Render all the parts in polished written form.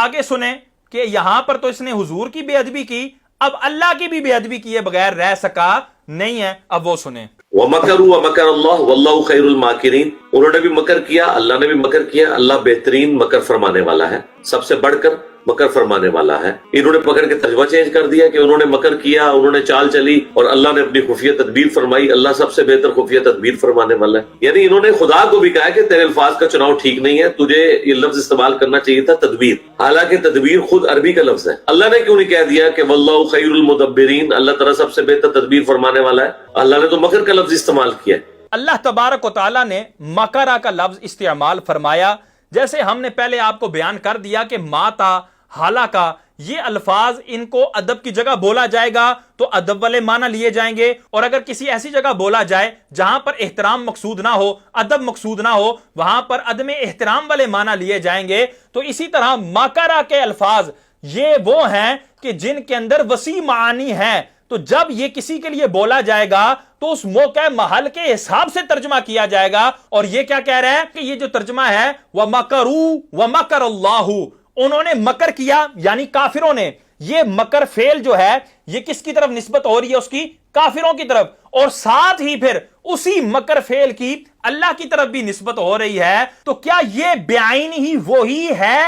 آگے سنیں کہ یہاں پر تو اس نے حضور کی بے ادبی کی، اب اللہ کی بھی بے ادبی کیے بغیر رہ سکا نہیں ہے. اب وہ سنیں. وَمَكَرُوا وَمَكَرَ اللَّهُ وَاللَّهُ خَيْرُ الْمَاكِرِينَ، انہوں نے بھی مکر کیا، اللہ نے بھی مکر کیا، اللہ بہترین مکر فرمانے والا ہے، سب سے بڑھ کر مکر فرمانے والا ہے. انہوں نے پکڑ کے ترجمہ چینج کر دیا کہ انہوں نے مکر کیا، انہوں نے چال چلی اور اللہ نے اپنی خفیہ تدبیر فرمائی. اللہ سب سے بہتر خفیہ تدبیر فرمانے والا ہے. یعنی انہوں نے خدا کو بھی کہا کہ تیرے الفاظ کا چناؤ ٹھیک نہیں ہے، تجھے یہ لفظ استعمال کرنا چاہیے تھا تدبیر، حالانکہ تدبیر خود عربی کا لفظ ہے. اللہ نے کیوں نہیں کہہ دیا کہ واللہ خیر المدبرین، اللہ تعالیٰ سب سے بہتر تدبیر فرمانے والا ہے؟ اللہ نے تو مکر کا لفظ استعمال کیا. اللہ تبارک و تعالیٰ نے مکرہ کا لفظ استعمال فرمایا. جیسے ہم نے پہلے آپ کو بیان کر دیا کہ ماتا، ہلاکا، یہ الفاظ ان کو ادب کی جگہ بولا جائے گا تو ادب والے معنی لیے جائیں گے، اور اگر کسی ایسی جگہ بولا جائے جہاں پر احترام مقصود نہ ہو، ادب مقصود نہ ہو، وہاں پر عدم احترام والے معنی لیے جائیں گے. تو اسی طرح مکرہ کے الفاظ یہ وہ ہیں کہ جن کے اندر وسیع معانی ہیں. تو جب یہ کسی کے لیے بولا جائے گا تو اس موقع محل کے حساب سے ترجمہ کیا جائے گا. اور یہ کیا کہہ رہا ہے کہ یہ جو ترجمہ ہے وَمَكَرُوا وَمَكَرَ اللَّهُ، انہوں نے مکر کیا یعنی کافروں نے. یہ مکر فعل جو ہے یہ کس کی طرف نسبت ہو رہی ہے؟ اس کی کافروں کی طرف، اور ساتھ ہی پھر اسی مکر فعل کی اللہ کی طرف بھی نسبت ہو رہی ہے. تو کیا یہ بعین ہی وہی ہے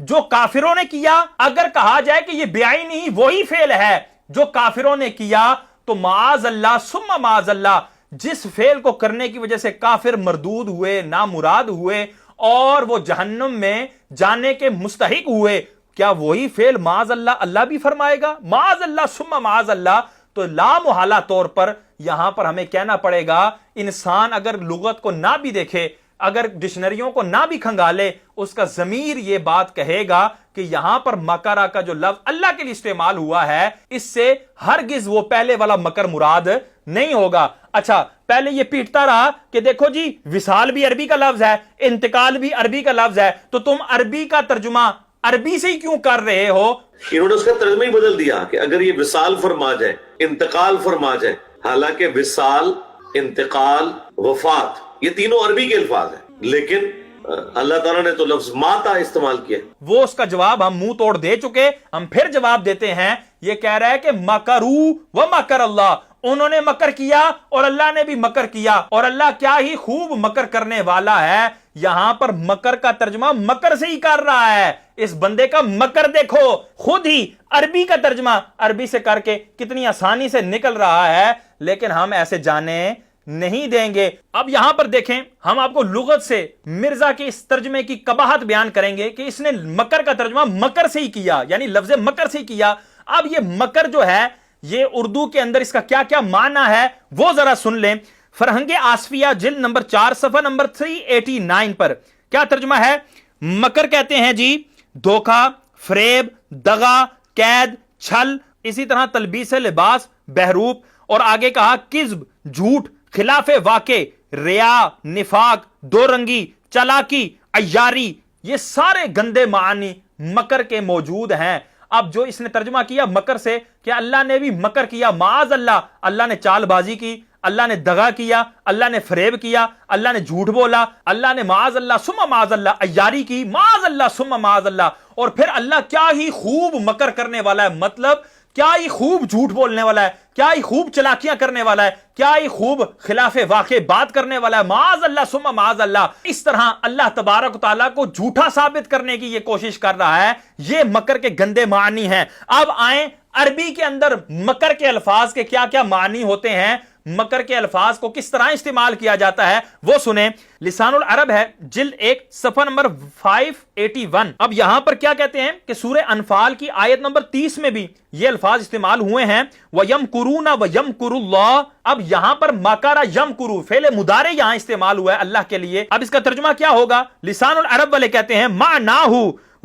جو کافروں نے کیا؟ اگر کہا جائے کہ یہ بعین ہی وہی فعل ہے جو کافروں نے کیا تو معاذ اللہ ثم معاذ اللہ، جس فعل کو کرنے کی وجہ سے کافر مردود ہوئے، نامراد ہوئے اور وہ جہنم میں جانے کے مستحق ہوئے، کیا وہی فعل معاذ اللہ اللہ بھی فرمائے گا؟ معاذ اللہ ثم معاذ اللہ. تو لا محالہ طور پر یہاں پر ہمیں کہنا پڑے گا، انسان اگر لغت کو نہ بھی دیکھے، اگر ڈکشنریوں کو نہ بھی کھنگالے، اس کا ضمیر یہ بات کہے گا کہ یہاں پر مکرہ کا جو لفظ اللہ کے لیے استعمال ہوا ہے اس سے ہرگز وہ پہلے والا مکر مراد نہیں ہوگا. اچھا، پہلے یہ پیٹتا رہا کہ دیکھو جی وصال بھی عربی کا لفظ ہے، انتقال بھی عربی کا لفظ ہے، تو تم عربی کا ترجمہ عربی سے ہی کیوں کر رہے ہو؟ انہوں نے اس کا ترجمہ ہی بدل دیا کہ اگر یہ وصال فرما جائے، انتقال فرما جائے، حالانکہ وصال، انتقال، وفات یہ تینوں عربی کے الفاظ ہیں، لیکن اللہ تعالیٰ نے تو لفظ ماتا استعمال کیا. وہ اس کا جواب ہم منہ توڑ دے چکے، ہم پھر جواب دیتے ہیں. یہ کہہ رہا ہے کہ مکروا ومکر اللہ، انہوں نے مکر کیا اور اللہ نے بھی مکر کیا، اور اللہ کیا ہی خوب مکر کرنے والا ہے. یہاں پر مکر کا ترجمہ مکر سے ہی کر رہا ہے. اس بندے کا مکر دیکھو، خود ہی عربی کا ترجمہ عربی سے کر کے کتنی آسانی سے نکل رہا ہے، لیکن ہم ایسے جانے نہیں دیں گے. اب یہاں پر دیکھیں، ہم آپ کو لغت سے مرزا کے اس ترجمے کی قباحت بیان کریں گے کہ اس نے مکر کا ترجمہ مکر سے ہی کیا، یعنی لفظ مکر سے ہی کیا. اب یہ مکر جو ہے یہ اردو کے اندر اس کا کیا کیا معنی ہے وہ ذرا سن لیں. فرہنگ آصفیہ جلد نمبر 4 صفحہ نمبر 389 پر کیا ترجمہ ہے؟ مکر کہتے ہیں جی دھوکہ، فریب، دغا، قید، چھل، اسی طرح تلبیس لباس، بہروپ، اور آگے کہا کذب، جھوٹ، خلاف واقع، ریا، نفاق، دو رنگی، چالاکی، عیاری، یہ سارے گندے معنی مکر کے موجود ہیں. اب جو اس نے ترجمہ کیا مکر سے کہ اللہ نے بھی مکر کیا، معاذ اللہ، اللہ نے چال بازی کی، اللہ نے دغا کیا، اللہ نے فریب کیا، اللہ نے جھوٹ بولا، اللہ نے معاذ اللہ ثم معاذ اللہ عیاری کی، معاذ اللہ ثم معاذ اللہ. اور پھر اللہ کیا ہی خوب مکر کرنے والا ہے، مطلب کیا ہی خوب جھوٹ بولنے والا ہے، کیا ہی خوب چلاکیاں کرنے والا ہے، کیا ہی خوب خلاف واقع بات کرنے والا ہے، معاذ اللہ ثم معاذ اللہ. اس طرح اللہ تبارک و تعالیٰ کو جھوٹا ثابت کرنے کی یہ کوشش کر رہا ہے. یہ مکر کے گندے معنی ہیں. اب آئیں عربی کے اندر مکر کے الفاظ کے کیا کیا معنی ہوتے ہیں، مکر کے الفاظ کو کس طرح استعمال کیا جاتا ہے وہ سنیں. لسان العرب ہے جلد 1 صفحہ نمبر 581. اب یہاں پر کیا کہتے ہیں کہ سورہ انفال کی آیت نمبر 30 میں بھی یہ الفاظ استعمال ہوئے ہیں، وَيَمْكُرُونَ وَيَمْكُرُ اللَّهُ. اب یہاں پر مَكَرَ يَمْكُرُ فعل مضارع یہاں استعمال ہوا ہے اللہ کے لیے. اب اس کا ترجمہ کیا ہوگا؟ لسان العرب والے کہتے ہیں مَعْنَاهُ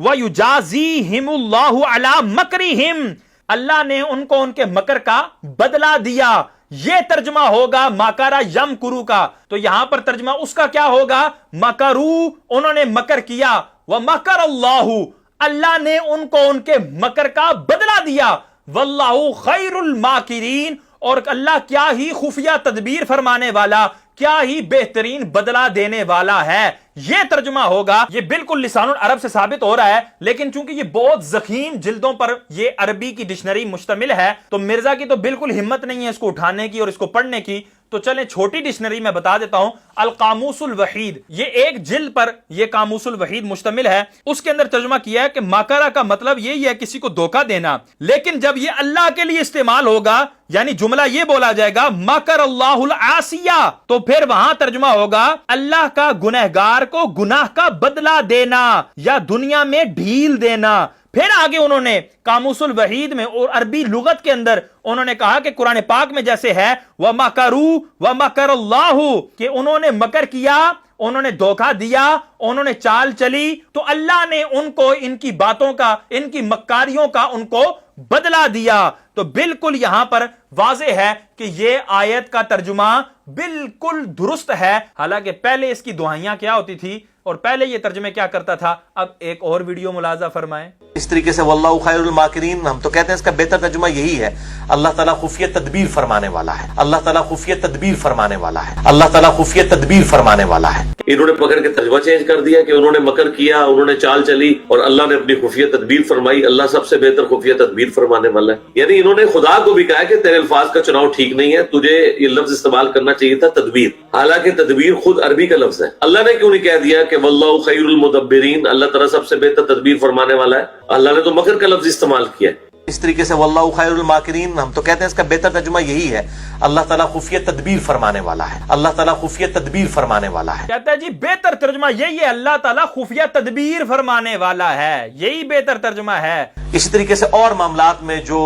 وَيُجَازِيهِمُ اللَّهُ عَلَى مَكْرِهِمْ، اللہ نے ان کو ان کے مکر کا بدلہ دیا. یہ ترجمہ ہوگا مَكَرَ يَمْكُرُ کا. تو یہاں پر ترجمہ اس کا کیا ہوگا؟ مَكَرُوا، انہوں نے مکر کیا، وَمَكَرَ اللَّهُ، اللہ نے ان کو ان کے مکر کا بدلہ دیا، وَاللَّهُ خَيْرُ الْمَاكِرِينَ، اور اللہ کیا ہی خفیہ تدبیر فرمانے والا، کیا ہی بہترین بدلہ دینے والا ہے. یہ ترجمہ ہوگا. یہ بالکل لسان العرب سے ثابت ہو رہا ہے، لیکن چونکہ یہ بہت ضخیم جلدوں پر یہ عربی کی ڈکشنری مشتمل ہے تو مرزا کی تو بالکل ہمت نہیں ہے اس کو اٹھانے کی اور اس کو پڑھنے کی. تو چلیں چھوٹی ڈکشنری میں بتا دیتا ہوں. القاموس الوحید، یہ ایک جلد پر یہ قاموس الوحید مشتمل ہے. اس کے اندر ترجمہ کیا ہے کہ مکرہ کا مطلب یہی ہے کسی کو دھوکہ دینا، لیکن جب یہ اللہ کے لیے استعمال ہوگا یعنی جملہ یہ بولا جائے گا مکر اللہ العاصیہ، تو پھر وہاں ترجمہ ہوگا اللہ کا گنہگار کو گناہ کا بدلہ دینا یا دنیا میں ڈھیل دینا. پھر آگے انہوں نے قاموس الوحید میں اور عربی لغت کے اندر انہوں نے کہا کہ قرآن پاک میں جیسے ہے وَمَكَرُوا وَمَكَرَ اللَّهُ، کہ انہوں نے مکر کیا، انہوں نے دھوکہ دیا، انہوں نے چال چلی، تو اللہ نے ان کو ان کی باتوں کا، ان کی مکاریوں کا ان کو بدلہ دیا. تو بالکل یہاں پر واضح ہے کہ یہ آیت کا ترجمہ بالکل درست ہے. حالانکہ پہلے اس کی دعائیاں کیا ہوتی تھی اور پہلے یہ ترجمے کیا کرتا تھا. اب ایک اور ویڈیو ملاحظہ فرمائیں. اس طریقے سے واللہ خیر الماکرین، ہم تو کہتے ہیں اس کا بہتر ترجمہ یہی ہے اللہ تعالیٰ خفیہ تدبیر فرمانے والا ہے. اللہ تعالیٰ خفیہ تدبیر فرمانے والا ہے. اللہ تعالیٰ خفیہ تدبیر فرمانے والا ہے. انہوں نے پکڑ کے ترجمہ چینج کر دیا کہ انہوں نے مکر کیا، انہوں نے چال چلی اور اللہ نے اپنی خفیہ تدبیر فرمائی. اللہ سب سے بہتر خفیہ تدبیر فرمانے والا ہے. یعنی انہوں نے خدا کو بھی کہا کہ تیرے الفاظ کا چناؤ ٹھیک نہیں ہے، تجھے یہ لفظ استعمال کرنا چاہیے تھا تدبیر، حالانکہ تدبیر خود عربی کا لفظ ہے. اللہ نے کیوں نہیں کہہ دیا کہ واللہ خیر المدبرین، اللہ تعالیٰ سب سے بہتر تدبیر فرمانے والا ہے؟ اللہ نے تو مکر کا لفظ استعمال کیا. اس طریقے سے واللہ خیر الماکرین، ہم تو کہتے ہیں اس کا بہتر ترجمہ یہی ہے اللہ تعالیٰ خفیہ تدبیر فرمانے والا ہے. اللہ تعالیٰ خفیہ تدبیر فرمانے والا ہے. کہتا ہے جی بہتر ترجمہ یہی ہے اللہ تعالیٰ خفیہ تدبیر فرمانے والا ہے، یہی بہتر ترجمہ ہے. اسی طریقے سے اور معاملات میں جو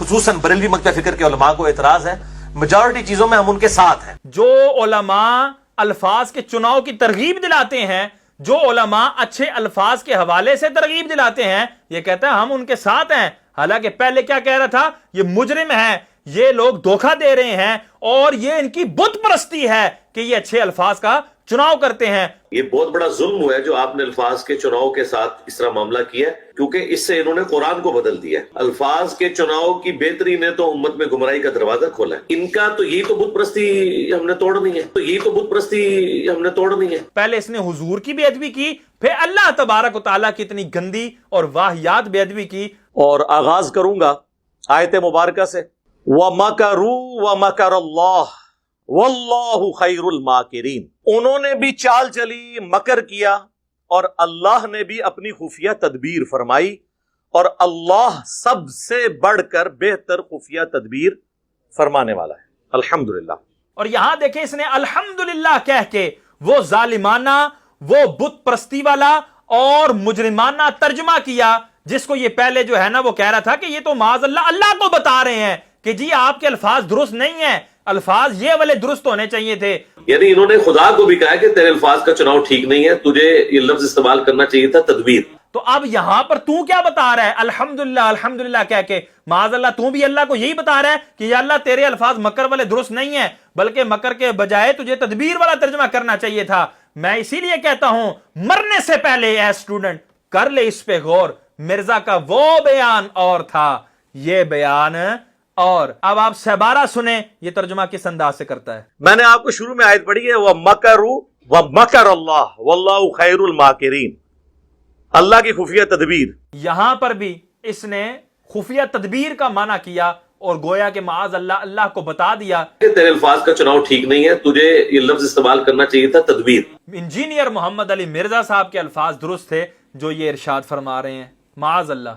خصوصاً بریلوی مکتب فکر کے علماء کو اعتراض ہے، میجورٹی چیزوں میں ہم ان کے ساتھ ہیں. جو علماء الفاظ کے چناؤ کی ترغیب دلاتے ہیں، جو علماء اچھے الفاظ کے حوالے سے ترغیب دلاتے ہیں، یہ کہتا ہے ہم ان کے ساتھ ہیں. حالانکہ پہلے کیا کہہ رہا تھا؟ یہ مجرم ہے، یہ لوگ دھوکہ دے رہے ہیں اور یہ ان کی بت پرستی ہے کہ یہ اچھے الفاظ کا چناؤ کرتے ہیں. یہ بہت بڑا ظلم ہوا ہے جو آپ نے الفاظ کے چناؤ کے ساتھ اس طرح معاملہ کیا ہے، کیونکہ اس سے انہوں نے قرآن کو بدل دیا. الفاظ کے چناؤ کی بہتری نے تو امت میں گمراہی کا دروازہ کھولا ہے. ان کا تو یہی تو بت پرستی ہم نے توڑنی ہے، تو یہی تو بت پرستی ہم نے توڑنی ہے. پہلے اس نے حضور کی بے ادبی کی، پھر اللہ تبارک و تعالیٰ کی اتنی گندی اور واہیات بے ادبی کی. اور آغاز کروں گا آیت مبارکہ سے وَمَكَرُوا وَمَكَرَ اللَّهُ وَاللَّهُ خَيْرُ الْمَاكِرِينَ. انہوں نے بھی چال چلی، مکر کیا، اور اللہ نے بھی اپنی خفیہ تدبیر فرمائی، اور اللہ سب سے بڑھ کر بہتر خفیہ تدبیر فرمانے والا ہے. الحمدللہ. اور یہاں دیکھیں اس نے الحمدللہ کہہ کے وہ ظالمانہ، وہ بت پرستی والا اور مجرمانہ ترجمہ کیا، جس کو یہ پہلے جو ہے نا وہ کہہ رہا تھا کہ یہ تو معاذ اللہ اللہ کو بتا رہے ہیں کہ جی آپ کے الفاظ درست نہیں ہیں، الفاظ یہ والے درست ہونے چاہیے تھے. یعنی انہوں نے خدا کو بھی کہا کہ تیرے الفاظ کا چناؤ ٹھیک نہیں ہے، تجھے یہ لفظ استعمال کرنا چاہیے تھا تدبیر. تو اب یہاں پر تو کیا بتا رہا ہے الحمدللہ الحمدللہ کہہ کے؟ معاذ اللہ تو بھی اللہ کو یہی بتا رہا ہے کہ یا اللہ تیرے الفاظ مکر والے درست نہیں ہیں، بلکہ مکر کے بجائے تجھے تدبیر والا ترجمہ کرنا چاہیے تھا. میں اسی لیے کہتا ہوں مرنے سے پہلے اے اسٹوڈنٹ کر لے اس پہ غور. مرزا کا وہ بیان اور تھا، یہ بیان اور. اب آپ سہبارہ سنیں یہ ترجمہ کس انداز سے کرتا ہے. میں نے آپ کو شروع میں آیت پڑھی ہے وَمَكَرُوا وَمَكَرَ اللَّهُ وَاللَّهُ خَيْرُ الْمَاكِرِينَ، اللہ کی خفیہ تدبیر. یہاں پر بھی اس نے خفیہ تدبیر کا معنی کیا اور گویا کہ معاذ اللہ اللہ کو بتا دیا کہ تیرے الفاظ کا چناؤ ٹھیک نہیں ہے، تجھے یہ لفظ استعمال کرنا چاہیے تھا تدبیر. انجینئر محمد علی مرزا صاحب کے الفاظ درست تھے جو یہ ارشاد فرما رہے ہیں. معاذ اللہ.